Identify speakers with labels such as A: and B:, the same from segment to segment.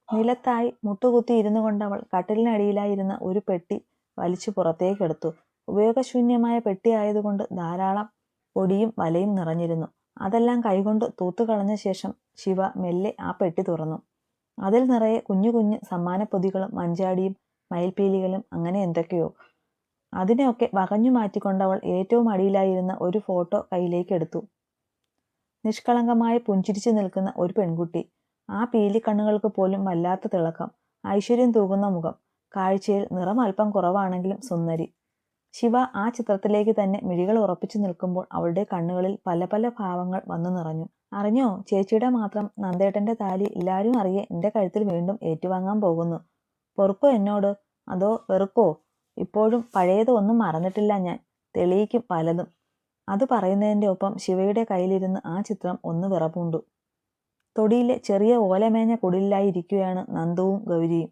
A: നിലത്തായി മുട്ടുകുത്തി ഇരുന്നു കൊണ്ടവൾ കട്ടിലിനടിയിലായിരുന്ന ഒരു പെട്ടി വലിച്ചു പുറത്തേക്കെടുത്തു. ഉപയോഗശൂന്യമായ പെട്ടി ആയതുകൊണ്ട് ധാരാളം പൊടിയും വലയും നിറഞ്ഞിരുന്നു. അതെല്ലാം കൈകൊണ്ട് തൂത്തുകളഞ്ഞ ശേഷം ശിവ മെല്ലെ ആ പെട്ടി തുറന്നു. അതിൽ നിറയെ കുഞ്ഞു കുഞ്ഞു സമ്മാനപ്പൊതികളും മഞ്ചാടിയും മയിൽപീലികളും അങ്ങനെ എന്തൊക്കെയോ. അതിനെയൊക്കെ വകഞ്ഞു മാറ്റിക്കൊണ്ടവൾ ഏറ്റവും അടിയിലായിരുന്ന ഒരു ഫോട്ടോ കയ്യിലേക്കെടുത്തു. നിഷ്കളങ്കമായി പുഞ്ചിരിച്ചു നിൽക്കുന്ന ഒരു പെൺകുട്ടി. ആ പീലിക്കണ്ണുകൾക്ക് പോലും വല്ലാത്ത തിളക്കം. ഐശ്വര്യം തൂകുന്ന മുഖം. കാഴ്ചയിൽ നിറം അല്പം കുറവാണെങ്കിലും സുന്ദരി. ശിവ ആ ചിത്രത്തിലേക്ക് തന്നെ മിഴികൾ ഉറപ്പിച്ചു നിൽക്കുമ്പോൾ അവളുടെ കണ്ണുകളിൽ പല പല ഭാവങ്ങൾ വന്നു നിറഞ്ഞു. അറിഞ്ഞോ, ചേച്ചിയുടെ മാത്രം നന്ദേട്ടന്റെ താലി എല്ലാവരും അറിയെ എന്റെ കഴുത്തിൽ വീണ്ടും ഏറ്റുവാങ്ങാൻ പോകുന്നു. പൊറുക്കോ എന്നോട്, അതോ വെറുക്കോ? ഇപ്പോഴും പഴയത് ഒന്നും മറന്നിട്ടില്ല ഞാൻ. തെളിയിക്കും പലതും. അത് പറയുന്നതിൻ്റെ ഒപ്പം ശിവയുടെ കയ്യിലിരുന്ന് ആ ചിത്രം ഒന്ന് വിറപൂണ്ടു. തൊടിയിലെ ചെറിയ ഓലമേഞ്ഞ കുടിലായി ഇരിക്കുകയാണ് നന്ദുവും ഗൗരിയും.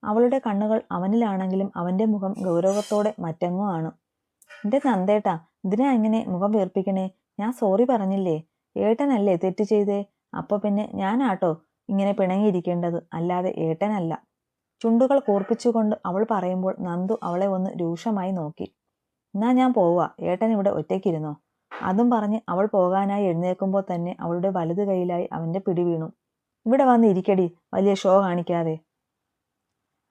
A: അവളുടെ കണ്ണുകൾ അവനിലാണെങ്കിലും അവന്റെ മുഖം ഗൗരവത്തോടെ മറ്റെങ്ങോ ആണ്. എന്റെ നന്ദേട്ടാ, ഇതിനാ ഇങ്ങനെ മുഖം വീർപ്പിക്കണേ? ഞാൻ സോറി പറഞ്ഞില്ലേ? ഏട്ടനല്ലേ തെറ്റ് ചെയ്തേ? അപ്പൊ പിന്നെ ഞാനാട്ടോ ഇങ്ങനെ പിണങ്ങിയിരിക്കേണ്ടത്, അല്ലാതെ ഏട്ടനല്ല. ചുണ്ടുകൾ കൂർപ്പിച്ചുകൊണ്ട് അവൾ പറയുമ്പോൾ നന്ദു അവളെ ഒന്ന് രൂക്ഷമായി നോക്കി. എന്നാ ഞാൻ പോവാ, ഏട്ടൻ ഇവിടെ ഒറ്റയ്ക്കിരുന്നോ? അതും പറഞ്ഞ് അവൾ പോകാനായി എഴുന്നേൽക്കുമ്പോൾ തന്നെ അവളുടെ വലതു കൈയിലായി അവന്റെ പിടി വീണു. ഇവിടെ വന്ന് ഇരിക്കടി, വലിയ ഷോ കാണിക്കാതെ.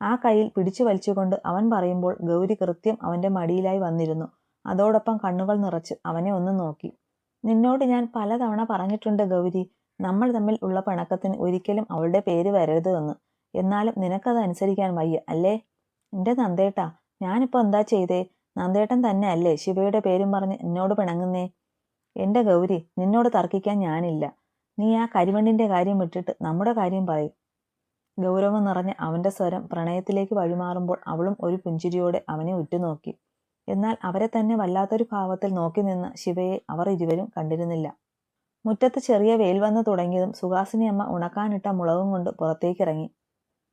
A: ആ കയ്യിൽ പിടിച്ചു വലിച്ചുകൊണ്ട് അവൻ പറയുമ്പോൾ ഗൗരി കൃത്യം അവന്റെ മടിയിലായി വന്നിരുന്നു. അതോടൊപ്പം കണ്ണുകൾ നിറച്ച് അവനെ ഒന്ന് നോക്കി. നിന്നോട് ഞാൻ പലതവണ പറഞ്ഞിട്ടുണ്ട് ഗൗരി, നമ്മൾ തമ്മിൽ ഉള്ള പിണക്കത്തിന് ഒരിക്കലും അവളുടെ പേര് വരരുത് എന്ന്. എന്നാലും നിനക്കത് അനുസരിക്കാൻ വയ്യ അല്ലേ? എന്റെ നന്ദേട്ടാ, ഞാനിപ്പോ എന്താ ചെയ്തേ? നന്ദേട്ടൻ തന്നെ അല്ലേ ശിവയുടെ പേരും പറഞ്ഞ് എന്നോട് പിണങ്ങുന്നേ? എന്റെ ഗൗരി, നിന്നോട് തർക്കിക്കാൻ ഞാനില്ല. നീ ആ കരിമണ്ണിന്റെ കാര്യം വിട്ടിട്ട് നമ്മുടെ കാര്യം പറയും. ഗൗരവം നിറഞ്ഞ അവന്റെ സ്വരം പ്രണയത്തിലേക്ക് വഴിമാറുമ്പോൾ അവളും ഒരു പുഞ്ചിരിയോടെ അവനെ ഉറ്റുനോക്കി. എന്നാൽ അവരെ തന്നെ വല്ലാത്തൊരു ഭാവത്തിൽ നോക്കി നിന്ന ശിവയെ അവർ ഇരുവരും കണ്ടിരുന്നില്ല. മുറ്റത്ത് ചെറിയ വെയിൽ വന്നു തുടങ്ങിയതും സുഹാസിനി അമ്മ ഉണക്കാനിട്ട മുളകും കൊണ്ട് പുറത്തേക്കിറങ്ങി.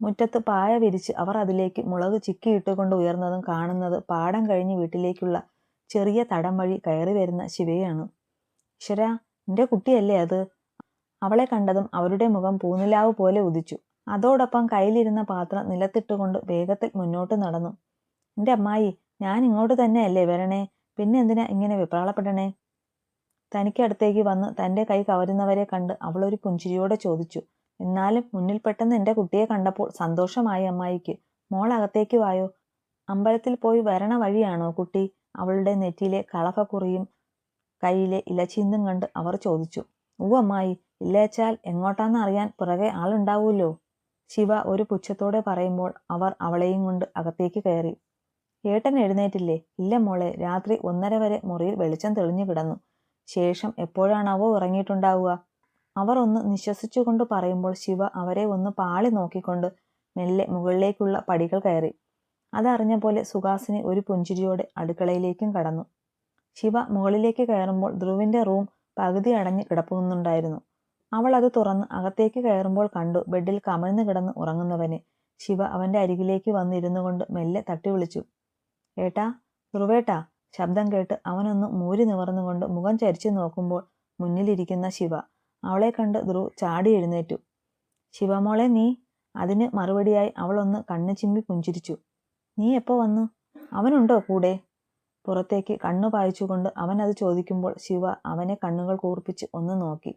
A: മുറ്റത്ത് പായ വിരിച്ച് അവർ അതിലേക്ക് മുളക് ചിക്കിയിട്ടുകൊണ്ട് ഉയർന്നതും കാണുന്നത് പാടം കഴിഞ്ഞ് വീട്ടിലേക്കുള്ള ചെറിയ തടം വഴി കയറി വരുന്ന ശിവയാണ്. ഈശ്വരാ, എന്റെ കുട്ടിയല്ലേ അത്? അവളെ കണ്ടതും അവരുടെ മുഖം പൂനിലാവ് പോലെ ഉദിച്ചു. അതോടൊപ്പം കയ്യിലിരുന്ന പാത്രം നിലത്തിട്ടുകൊണ്ട് വേഗത്തിൽ മുന്നോട്ട് നടന്നു. എന്റെ അമ്മായി, ഞാൻ ഇങ്ങോട്ട് തന്നെയല്ലേ വരണേ? പിന്നെ എന്തിനാ ഇങ്ങനെ വിപ്രാളപ്പെടണേ? തനിക്കടുത്തേക്ക് വന്ന് തന്റെ കൈ കവരുന്നവരെ കണ്ട് അവളൊരു പുഞ്ചിരിയോടെ ചോദിച്ചു. എന്നാലും മുന്നിൽ പെട്ടെന്ന് എന്റെ കുട്ടിയെ കണ്ടപ്പോൾ സന്തോഷമായി അമ്മായിക്ക്. മോൾ അകത്തേക്ക് വായോ. അമ്പലത്തിൽ പോയി വരണ വഴിയാണോ കുട്ടി? അവളുടെ നെറ്റിയിലെ കളഭക്കുറിയും കയ്യിലെ ഇലച്ചീന്തും കണ്ട് അവർ ചോദിച്ചു. അമ്മായി, ഇല്ലേച്ചാൽ എങ്ങോട്ടാന്ന് അറിയാൻ പുറകെ ആളുണ്ടാവൂല്ലോ. ശിവ ഒരു പുച്ഛത്തോടെ പറയുമ്പോൾ അവർ അവളെയും കൊണ്ട് അകത്തേക്ക് കയറി. ഏട്ടൻ എഴുന്നേറ്റില്ലേ? ഇല്ല മോളെ, രാത്രി 1:30 വരെ മുറിയിൽ വെളിച്ചം തെളിഞ്ഞു കിടന്നു. ശേഷം എപ്പോഴാണാവോ ഇറങ്ങിയിട്ടുണ്ടാവുക? അവർ ഒന്ന് നിശ്വസിച്ചുകൊണ്ട് പറയുമ്പോൾ ശിവ അവരെ ഒന്ന് പാളി നോക്കിക്കൊണ്ട് മെല്ലെ മുകളിലേക്കുള്ള പടികൾ കയറി. അതറിഞ്ഞ പോലെ സുഹാസിനി ഒരു പുഞ്ചിരിയോടെ അടുക്കളയിലേക്കും കടന്നു. ശിവ മുകളിലേക്ക് കയറുമ്പോൾ ധ്രുവിന്റെ റൂം പകുതി അടഞ്ഞ് കിടപ്പുന്നുണ്ടായിരുന്നു. അവൾ അത് തുറന്ന് അകത്തേക്ക് കയറുമ്പോൾ കണ്ടു ബെഡിൽ കമിഴ്ന്നു കിടന്ന് ഉറങ്ങുന്നവനെ. ശിവ അവന്റെ അരികിലേക്ക് വന്നിരുന്നു കൊണ്ട് മെല്ലെ തട്ടി വിളിച്ചു. ഏട്ടാ, ധ്രുവേട്ടാ. ശബ്ദം കേട്ട് അവനൊന്ന് മൂരി നിവർന്നുകൊണ്ട് മുഖം ചരിച്ചു നോക്കുമ്പോൾ മുന്നിലിരിക്കുന്ന ശിവ. അവളെ കണ്ട് ധ്രുവ് ചാടി എഴുന്നേറ്റു. ശിവമോളെ നീ? അതിന് മറുപടിയായി അവൾ ഒന്ന് കണ്ണു ചിമ്മി പുഞ്ചിരിച്ചു. നീ എപ്പോ വന്നു? അവനുണ്ടോ കൂടെ? പുറത്തേക്ക് കണ്ണു പായിച്ചുകൊണ്ട് അവൻ അത് ചോദിക്കുമ്പോൾ ശിവ അവനെ കണ്ണുകൾ കൂർപ്പിച്ച് ഒന്ന് നോക്കി.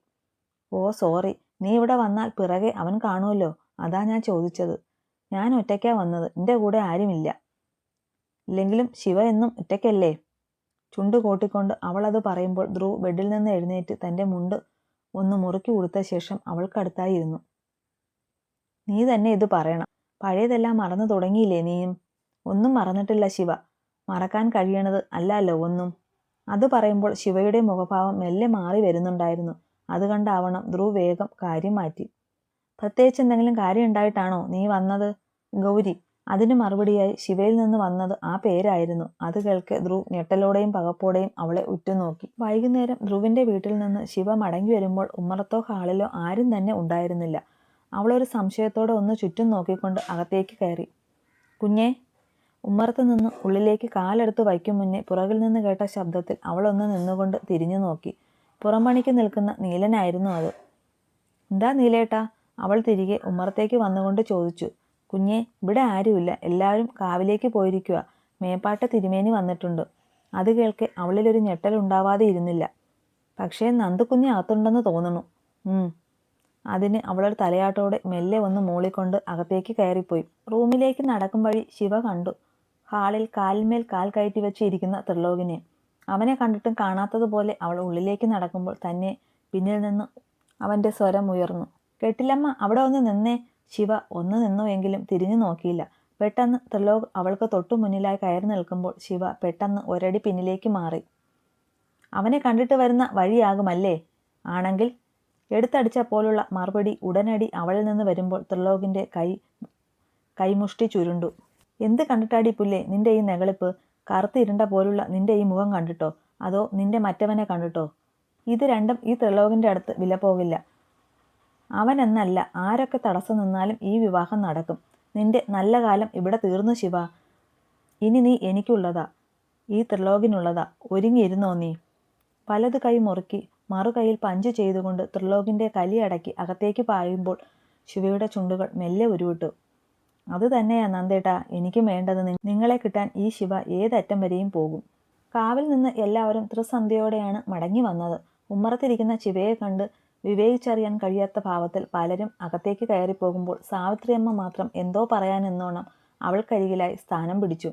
A: ഓ സോറി, നീ ഇവിടെ വന്നാൽ പിറകെ അവൻ കാണുമല്ലോ, അതാ ഞാൻ ചോദിച്ചത്. ഞാൻ ഒറ്റയ്ക്കാ വന്നത്, എൻ്റെ കൂടെ ആരുമില്ല. ഇല്ലെങ്കിലും ശിവ എന്നും ഒറ്റയ്ക്കല്ലേ? ചുണ്ടു കോട്ടിക്കൊണ്ട് അവൾ അത് പറയുമ്പോൾ ധ്രുവ് ബെഡിൽ നിന്ന് എഴുന്നേറ്റ് തൻ്റെ മുണ്ട് ഒന്ന് മുറുക്കി ഉടുത്ത ശേഷം അവൾക്കടുത്തായി ഇരുന്നു. നീ തന്നെ ഇത് പറയണം. പഴയതെല്ലാം മറന്നു തുടങ്ങിയില്ലേ നീയും? ഒന്നും മറന്നിട്ടില്ല ശിവ. മറക്കാൻ കഴിയണത് അല്ലല്ലോ ഒന്നും. അത് പറയുമ്പോൾ ശിവയുടെ മുഖഭാവം മെല്ലെ മാറി വരുന്നുണ്ടായിരുന്നു. അത് കണ്ടാവണം ധ്രുവ് വേഗം കാര്യം മാറ്റി. പ്രത്യേകിച്ച് എന്തെങ്കിലും കാര്യം ഉണ്ടായിട്ടാണോ നീ വന്നത്? ഗൗരി. അതിന് മറുപടിയായി ശിവയിൽ നിന്ന് വന്നത് ആ പേരായിരുന്നു. അത് കേൾക്കെ ധ്രുവ് ഞെട്ടലോടെയും പകപ്പോടെയും അവളെ ഉറ്റുനോക്കി. വൈകുന്നേരം ധ്രുവിന്റെ വീട്ടിൽ നിന്ന് ശിവ മടങ്ങി വരുമ്പോൾ ഉമ്മറത്തോ ഹാളിലോ ആരും തന്നെ ഉണ്ടായിരുന്നില്ല. അവളൊരു സംശയത്തോടെ ഒന്ന് ചുറ്റും നോക്കിക്കൊണ്ട് അകത്തേക്ക് കയറി. കുഞ്ഞേ. ഉമ്മറത്ത് നിന്ന് ഉള്ളിലേക്ക് കാലെടുത്ത് വയ്ക്കും മുന്നേ പുറകിൽ നിന്ന് കേട്ട ശബ്ദത്തിൽ അവളൊന്ന് നിന്നുകൊണ്ട് തിരിഞ്ഞു നോക്കി. പുറംപണിക്ക് നിൽക്കുന്ന നീലനായിരുന്നു അത്. എന്താ നീലേട്ടാ? അവൾ തിരികെ ഉമ്മറത്തേക്ക് വന്നുകൊണ്ട് ചോദിച്ചു, കുഞ്ഞെ, ഇവിടെ ആരുമില്ല, എല്ലാവരും കാവിലേക്ക് പോയിരിക്കുക. മേപ്പാട്ട് തിരുമേനി വന്നിട്ടുണ്ട്. അത് കേൾക്കെ അവളിലൊരു ഞെട്ടലുണ്ടാവാതെ ഇരുന്നില്ല. പക്ഷേ നന്ദുക്കുഞ്ഞ് അകത്തുണ്ടെന്ന് തോന്നുന്നു. അതിന് അവളൊരു തലയാട്ടോടെ മെല്ലെ ഒന്ന് മൂളിക്കൊണ്ട് അകത്തേക്ക് കയറിപ്പോയി. റൂമിലേക്ക് നടക്കും വഴി ശിവ കണ്ടു ഹാളിൽ കാലിന്മേൽ കാൽ കയറ്റി വെച്ച് ഇരിക്കുന്ന ത്രിലോകിനെ. അവനെ കണ്ടിട്ടും കാണാത്തതുപോലെ അവൾ ഉള്ളിലേക്ക് നടക്കുമ്പോൾ തന്നെ പിന്നിൽ നിന്ന് അവൻ്റെ സ്വരം ഉയർന്നു, കെട്ടിലമ്മ, അവിടെ ഒന്ന് നിന്നേ. ശിവ ഒന്ന് നിന്നു എങ്കിലും തിരിഞ്ഞു നോക്കിയില്ല. പെട്ടെന്ന് ത്രിലോക് അവൾക്ക് തൊട്ടു മുന്നിലായി കയറി നിൽക്കുമ്പോൾ ശിവ പെട്ടെന്ന് ഒരടി പിന്നിലേക്ക് മാറി. അവനെ കണ്ടിട്ട് വരുന്ന വഴിയാകുമല്ലേ? ആണെങ്കിൽ? എടുത്തടിച്ച പോലുള്ള മറുപടി ഉടനടി അവളിൽ നിന്ന് വരുമ്പോൾ ത്രിലോകിൻ്റെ കൈമുഷ്ടി ചുരുണ്ടു. എന്ത് കണ്ടിട്ടാടി പുല്ലേ നിന്റെ ഈ നെകളിപ്പ്? കറുത്തിരുണ്ട പോലുള്ള നിന്റെ ഈ മുഖം കണ്ടിട്ടോ, അതോ നിന്റെ മറ്റവനെ കണ്ടിട്ടോ? ഇത് രണ്ടും ഈ ത്രിലോകിൻ്റെ അടുത്ത് വില പോകില്ല. അവനെന്നല്ല, ആരൊക്കെ തടസ്സം നിന്നാലും ഈ വിവാഹം നടക്കും. നിന്റെ നല്ല കാലം ഇവിടെ തീർന്നു ശിവ. ഇനി നീ എനിക്കുള്ളതാ, ഈ ത്രിലോകിനുള്ളതാ. ഒരുങ്ങിയിരുന്നോ നീ? വലത് കൈ മുറുക്കി മറുകൈയിൽ പഞ്ച് ചെയ്തുകൊണ്ട് ത്രിലോകിൻ്റെ കലിയടക്കി അകത്തേക്ക് പായുമ്പോൾ ശിവയുടെ ചുണ്ടുകൾ മെല്ലെ ഉരുവിട്ടു. അത് തന്നെയാ നന്ദേട്ടാ എനിക്കും വേണ്ടത്. നിങ്ങളെ കിട്ടാൻ ഈ ശിവ ഏതറ്റം വരെയും പോകും. കാവിൽ നിന്ന് എല്ലാവരും ത്രിസന്ധ്യയോടെയാണ് മടങ്ങി വന്നത്. ഉമ്മറത്തിരിക്കുന്ന ശിവയെ കണ്ട് വിവേചിച്ചറിയാൻ കഴിയാത്ത ഭാവത്തിൽ പലരും അകത്തേക്ക് കയറിപ്പോകുമ്പോൾ സാവിത്രിയമ്മ മാത്രം എന്തോ പറയാനെന്നോണം അവൾക്കരികിലായി സ്ഥാനം പിടിച്ചു.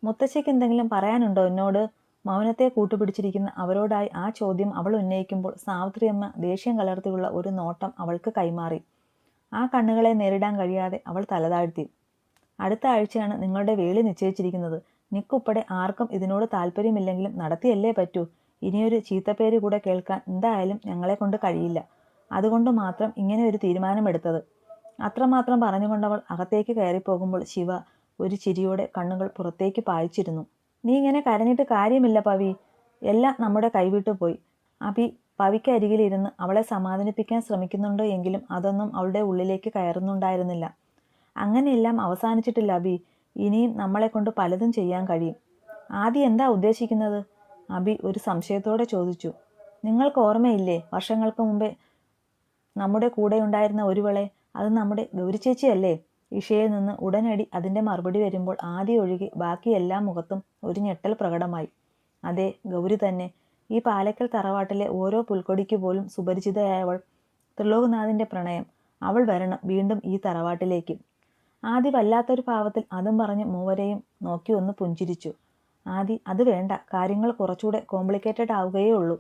A: മുത്തശ്ശിക്ക് എന്തെങ്കിലും പറയാനുണ്ടോ എന്നോട്? മൗനത്തെ കൂട്ടുപിടിച്ചിരിക്കുന്ന അവരോടായി ആ ചോദ്യം അവൾ ഉന്നയിക്കുമ്പോൾ സാവിത്രിയമ്മ ദേഷ്യം കലർത്തിയുള്ള ഒരു നോട്ടം അവൾക്ക് കൈമാറി. ആ കണ്ണുകളെ നേരിടാൻ കഴിയാതെ അവൾ തലതാഴ്ത്തി. അടുത്ത ആഴ്ചയാണ് നിങ്ങളുടെ വേളി നിശ്ചയിച്ചിരിക്കുന്നത്. നിക്കുൾപ്പെടെ ആർക്കും ഇതിനോട് താല്പര്യമില്ലെങ്കിലും നടത്തിയല്ലേ പറ്റൂ. ഇനിയൊരു ചീത്തപ്പേര് കൂടെ കേൾക്കാൻ എന്തായാലും ഞങ്ങളെ കൊണ്ട് കഴിയില്ല. അതുകൊണ്ട് മാത്രം ഇങ്ങനെ ഒരു തീരുമാനമെടുത്തത്. അത്രമാത്രം പറഞ്ഞുകൊണ്ടവൾ അകത്തേക്ക് കയറിപ്പോകുമ്പോൾ ശിവ ഒരു ചിരിയോടെ കണ്ണുകൾ പുറത്തേക്ക് പായിച്ചിരുന്നു. നീ ഇങ്ങനെ കരഞ്ഞിട്ട് കാര്യമില്ല പവി, എല്ലാം നമ്മുടെ കൈവിട്ടു പോയി. അഭി പവിക്കരികിലിരുന്ന് അവളെ സമാധാനിപ്പിക്കാൻ ശ്രമിക്കുന്നുണ്ട് എങ്കിലും അതൊന്നും അവളുടെ ഉള്ളിലേക്ക് കയറുന്നുണ്ടായിരുന്നില്ല. അങ്ങനെയെല്ലാം അവസാനിച്ചിട്ടില്ല അഭി, ഇനിയും നമ്മളെ കൊണ്ട് പലതും ചെയ്യാൻ കഴിയും. ആദ്യം എന്താ ഉദ്ദേശിക്കുന്നത്? അഭി ഒരു സംശയത്തോടെ ചോദിച്ചു. നിങ്ങൾക്ക് ഓർമ്മയില്ലേ, വർഷങ്ങൾക്ക് മുമ്പേ നമ്മുടെ കൂടെ ഉണ്ടായിരുന്ന ഒരുവളെ? അത് നമ്മുടെ ഗൗരി ചേച്ചിയല്ലേ? ഇഷയിൽ നിന്ന് ഉടനടി അതിൻ്റെ മറുപടി വരുമ്പോൾ ആദ്യം ഒഴികെ ബാക്കി എല്ലാ മുഖത്തും ഒരു ഞെട്ടൽ പ്രകടമായി. അതെ, ഗൗരി തന്നെ. ഈ പാലക്കൽ തറവാട്ടിലെ ഓരോ പുൽക്കൊടിക്ക് പോലും സുപരിചിതയായവൾ. ത്രിലോകനാഥിൻ്റെ പ്രണയം. അവൾ വരണം വീണ്ടും ഈ തറവാട്ടിലേക്ക്. ആദി വല്ലാത്തൊരു ഭാവത്തിൽ അതും പറഞ്ഞ് മൂവരെയും നോക്കി ഒന്ന് പുഞ്ചിരിച്ചു. ആദി, അത് വേണ്ട, കാര്യങ്ങൾ കുറച്ചുകൂടെ കോംപ്ലിക്കേറ്റഡ് ആവുകയേ ഉള്ളൂ.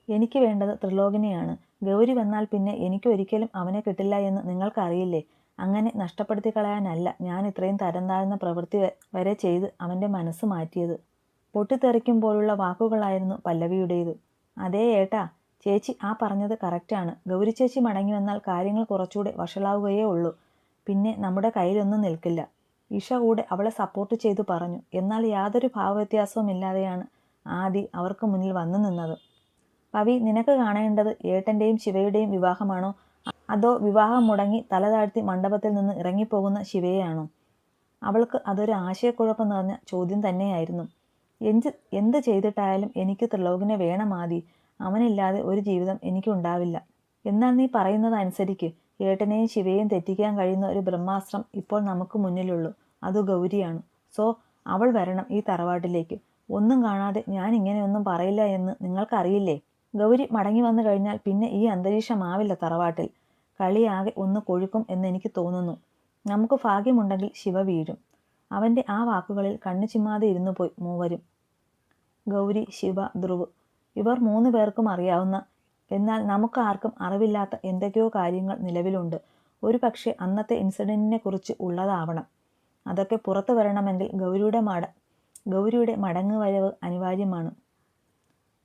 A: എനിക്ക് വേണ്ടത് ത്രിലോകിനെയാണ്. ഗൗരി വന്നാൽ പിന്നെ എനിക്കൊരിക്കലും അവനെ കിട്ടില്ല എന്ന് നിങ്ങൾക്കറിയില്ലേ. അങ്ങനെ നഷ്ടപ്പെടുത്തി കളയാനല്ല ഞാൻ ഇത്രയും തരം താഴ്ന്ന പ്രവൃത്തി വരെ ചെയ്ത് അവൻ്റെ മനസ്സ് മാറ്റിയത്. പൊട്ടിത്തെറിക്കും പോലുള്ള വാക്കുകളായിരുന്നു പല്ലവിയുടേത്. അതേ ഏട്ടാ, ചേച്ചി ആ പറഞ്ഞത് കറക്റ്റാണ്. ഗൗരി ചേച്ചി മടങ്ങി വന്നാൽ കാര്യങ്ങൾ കുറച്ചുകൂടെ വഷളാവുകയേ ഉള്ളൂ. പിന്നെ നമ്മുടെ കയ്യിലൊന്നും നിൽക്കില്ല. ഇഷ കൂടെ അവളെ സപ്പോർട്ട് ചെയ്തു പറഞ്ഞു. എന്നാൽ യാതൊരു ഭാവവ്യത്യാസവും ഇല്ലാതെയാണ് ആദി അവർക്ക് മുന്നിൽ വന്നു നിന്നത്. പവി, നിനക്ക് കാണേണ്ടത് ഏട്ടൻ്റെയും ശിവയുടെയും വിവാഹമാണോ, അതോ വിവാഹം മുടങ്ങി തല താഴ്ത്തി മണ്ഡപത്തിൽ നിന്ന് ഇറങ്ങിപ്പോകുന്ന ശിവയെയാണോ? അവൾക്ക് അതൊരു ആശയക്കുഴപ്പം നിറഞ്ഞ ചോദ്യം തന്നെയായിരുന്നു. എന്ത് ചെയ്തിട്ടായാലും എനിക്ക് ത്രിലോകിനെ വേണം ആദി. അവനില്ലാതെ ഒരു ജീവിതം എനിക്കുണ്ടാവില്ല. എന്നാൽ നീ പറയുന്നത് അനുസരിക്ക്. ഏട്ടനെയും ശിവയെയും തെറ്റിക്കാൻ കഴിയുന്ന ഒരു ബ്രഹ്മാസ്ത്രം ഇപ്പോൾ നമുക്ക് മുന്നിലുള്ളൂ. അത് ഗൗരിയാണ്. സോ അവൾ വരണം ഈ തറവാട്ടിലേക്ക്. ഒന്നും കാണാതെ ഞാൻ ഇങ്ങനെയൊന്നും പറയില്ല എന്ന് നിങ്ങൾക്കറിയില്ലേ. ഗൗരി മടങ്ങി വന്നു കഴിഞ്ഞാൽ പിന്നെ ഈ അന്തരീക്ഷമാവില്ല തറവാട്ടിൽ. കളിയാകെ ഒന്ന് കൊഴുക്കും എന്നെനിക്ക് തോന്നുന്നു. നമുക്ക് ഭാഗ്യമുണ്ടെങ്കിൽ ശിവ വീഴും. അവൻ്റെ ആ വാക്കുകളിൽ കണ്ണു ചിമ്മാതെ ഇരുന്നു പോയി മൂവരും. ഗൗരി, ശിവ, ധ്രുവ്, ഇവർ 3 പേർക്കും അറിയാവുന്ന, എന്നാൽ നമുക്ക് ആർക്കും അറിവില്ലാത്ത എന്തൊക്കെയോ കാര്യങ്ങൾ നിലവിലുണ്ട്. ഒരു പക്ഷേ അന്നത്തെ ഇൻസിഡൻറ്റിനെ കുറിച്ച് ഉള്ളതാവണം. അതൊക്കെ പുറത്തു വരണമെങ്കിൽ ഗൗരിയുടെ മടങ്ങുവരവ് അനിവാര്യമാണ്.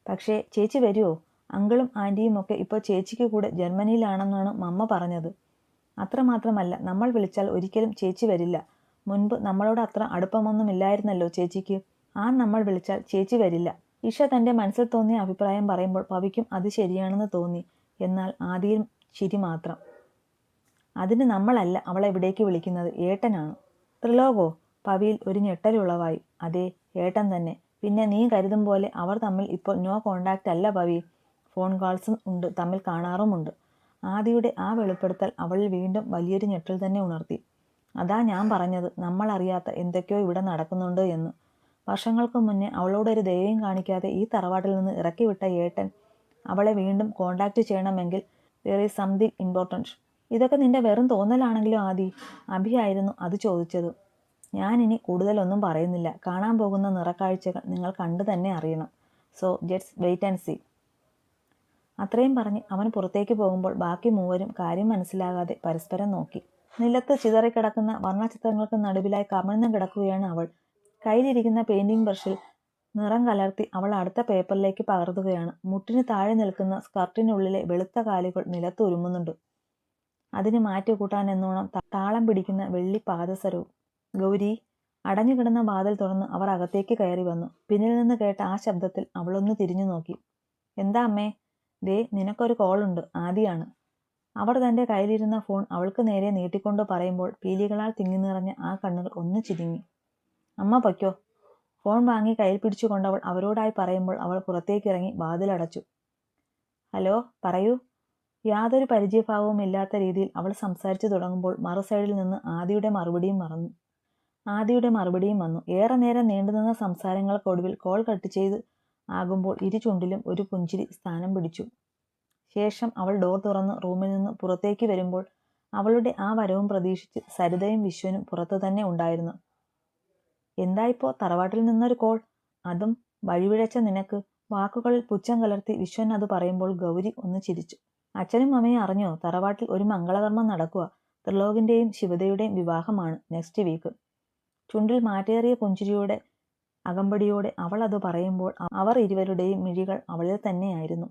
A: പക്ഷേ ചേച്ചി വരുമോ? അങ്കിളും ആൻറ്റിയും ഒക്കെ ഇപ്പോൾ ചേച്ചിക്ക് കൂടെ ജർമ്മനിയിലാണെന്നാണ് മമ്മ പറഞ്ഞത്. അത്രമാത്രമല്ല, നമ്മൾ വിളിച്ചാൽ ഒരിക്കലും ചേച്ചി വരില്ല. മുൻപ് നമ്മളോട് അത്ര അടുപ്പമൊന്നുമില്ലായിരുന്നല്ലോ ചേച്ചിക്ക്. നമ്മൾ വിളിച്ചാൽ ചേച്ചി വരില്ല. ഇഷ തൻ്റെ മനസ്സിൽ തോന്നിയ അഭിപ്രായം പറയുമ്പോൾ പവിക്കും അത് ശരിയാണെന്ന് തോന്നി. എന്നാൽ ആദ്യം ചിരി മാത്രം. അതിന് നമ്മളല്ല അവളെ ഇവിടേക്ക് വിളിക്കുന്നത്, ഏട്ടനാണ്. ത്രിലോകോ? പവിയിൽ ഒരു ഞെട്ടലുളവായി. അതെ, ഏട്ടൻ തന്നെ. പിന്നെ നീ കരുതും പോലെ അവർ തമ്മിൽ ഇപ്പോൾ നോ കോണ്ടാക്റ്റ് അല്ല പവി. ഫോൺ കോൾസും ഉണ്ട്, തമ്മിൽ കാണാറുമുണ്ട്. ആദിയുടെ ആ വെളിപ്പെടുത്തൽ അവളിൽ വീണ്ടും വലിയൊരു ഞെട്ടൽ തന്നെ ഉണർത്തി. അതാ ഞാൻ പറഞ്ഞത്, നമ്മൾ അറിയാത്ത എന്തൊക്കെയോ ഇവിടെ നടക്കുന്നുണ്ട് എന്ന്. വർഷങ്ങൾക്ക് മുന്നേ അവളോടൊരു ദയയും കാണിക്കാതെ ഈ തറവാട്ടിൽ നിന്ന് ഇറക്കിവിട്ട ഏട്ടൻ അവളെ വീണ്ടും കോണ്ടാക്ട് ചെയ്യണമെങ്കിൽ there is something important. ഇതൊക്കെ നിന്റെ വെറും തോന്നലാണെങ്കിലോ ആദി? അഭിയായിരുന്നു അത് ചോദിച്ചത്. ഞാനിനി കൂടുതലൊന്നും പറയുന്നില്ല. കാണാൻ പോകുന്ന നിറക്കാഴ്ചകൾ നിങ്ങൾ കണ്ടു തന്നെ അറിയണം. So just wait and see. അത്രയും പറഞ്ഞ് അവൻ പുറത്തേക്ക് പോകുമ്പോൾ ബാക്കി മൂവരും കാര്യം മനസ്സിലാകാതെ പരസ്പരം നോക്കി. നിലത്ത് ചിതറിക്കിടക്കുന്ന വർണ്ണചിത്രങ്ങൾക്ക് നടുവിലായി കമിഴ്ന്നു കിടക്കുകയാണ് അവൾ. കയ്യിലിരിക്കുന്ന പെയിന്റിംഗ് ബ്രഷിൽ നിറം കലർത്തി അവൾ അടുത്ത പേപ്പറിലേക്ക് പകർത്തുകയാണ്. മുട്ടിന് താഴെ നിൽക്കുന്ന സ്കർട്ടിനുള്ളിലെ വെളുത്ത കാലുകൾ നിലത്ത് ഉരുമുന്നുണ്ട്. അതിന് മാറ്റുകൂട്ടാനെന്നോണം താളം പിടിക്കുന്ന വെള്ളി പാദസരവും. ഗൗരി! അടഞ്ഞുകിടന്ന വാതിൽ തുറന്ന് അവർ അകത്തേക്ക് കയറി വന്നു. പിന്നിൽ നിന്ന് കേട്ട ആ ശബ്ദത്തിൽ അവളൊന്ന് തിരിഞ്ഞു നോക്കി. എന്താ അമ്മേ? ദേ നിനക്കൊരു കോളുണ്ട്, ആദിയാണ്. അവർ തന്റെ കയ്യിലിരുന്ന ഫോൺ അവൾക്ക് നേരെ നീട്ടിക്കൊണ്ട് പറയുമ്പോൾ പീലികളാൽ തിങ്ങി നിറഞ്ഞ ആ കണ്ണുകൾ ഒന്ന് ചിരിങ്ങി. അമ്മ പൊയ്ക്കോ. ഫോൺ വാങ്ങി കയ്യിൽ പിടിച്ചുകൊണ്ടവൾ അവരോടായി പറയുമ്പോൾ അവൾ പുറത്തേക്കിറങ്ങി വാതിലടച്ചു. ഹലോ, പറയൂ. യാതൊരു പരിചയഭാവവും ഇല്ലാത്ത രീതിയിൽ അവൾ സംസാരിച്ചു തുടങ്ങുമ്പോൾ മറു സൈഡിൽ നിന്ന് ആദിയുടെ മറുപടിയും വന്നു. ഏറെ നേരം നീണ്ടുനിന്ന സംസാരങ്ങൾക്കൊടുവിൽ കോൾ കട്ട് ചെയ്ത് ആകുമ്പോൾ ഇരു ചുണ്ടിലും ഒരു പുഞ്ചിരി സ്ഥാനം പിടിച്ചു. ശേഷം അവൾ ഡോർ തുറന്ന് റൂമിൽ നിന്ന് പുറത്തേക്ക് വരുമ്പോൾ അവളുടെ ആ വരവും പ്രതീക്ഷിച്ച് സരിതയും വിശ്വനും പുറത്തു തന്നെ ഉണ്ടായിരുന്നു. എന്തായിപ്പോ തറവാട്ടിൽ നിന്നൊരു കോൾ, അതും വഴിവിഴച്ച നിനക്ക്? വാക്കുകളിൽ പുച്ഛം കലർത്തി വിശ്വൻ അത് പറയുമ്പോൾ ഗൗരി ഒന്ന് ചിരിച്ചു. അച്ഛനും അമ്മയും അറിഞ്ഞോ? തറവാട്ടിൽ ഒരു മംഗളകർമ്മം നടക്കുക. ത്രിലോകിന്റെയും ശിവതയുടെയും വിവാഹമാണ് നെക്സ്റ്റ് വീക്ക്. ചുണ്ടിൽ മാറ്റേറിയ പുഞ്ചിരിയുടെ അകമ്പടിയോടെ അവൾ അത് പറയുമ്പോൾ അവർ ഇരുവരുടെയും മിഴികൾ അവളിൽ തന്നെയായിരുന്നു.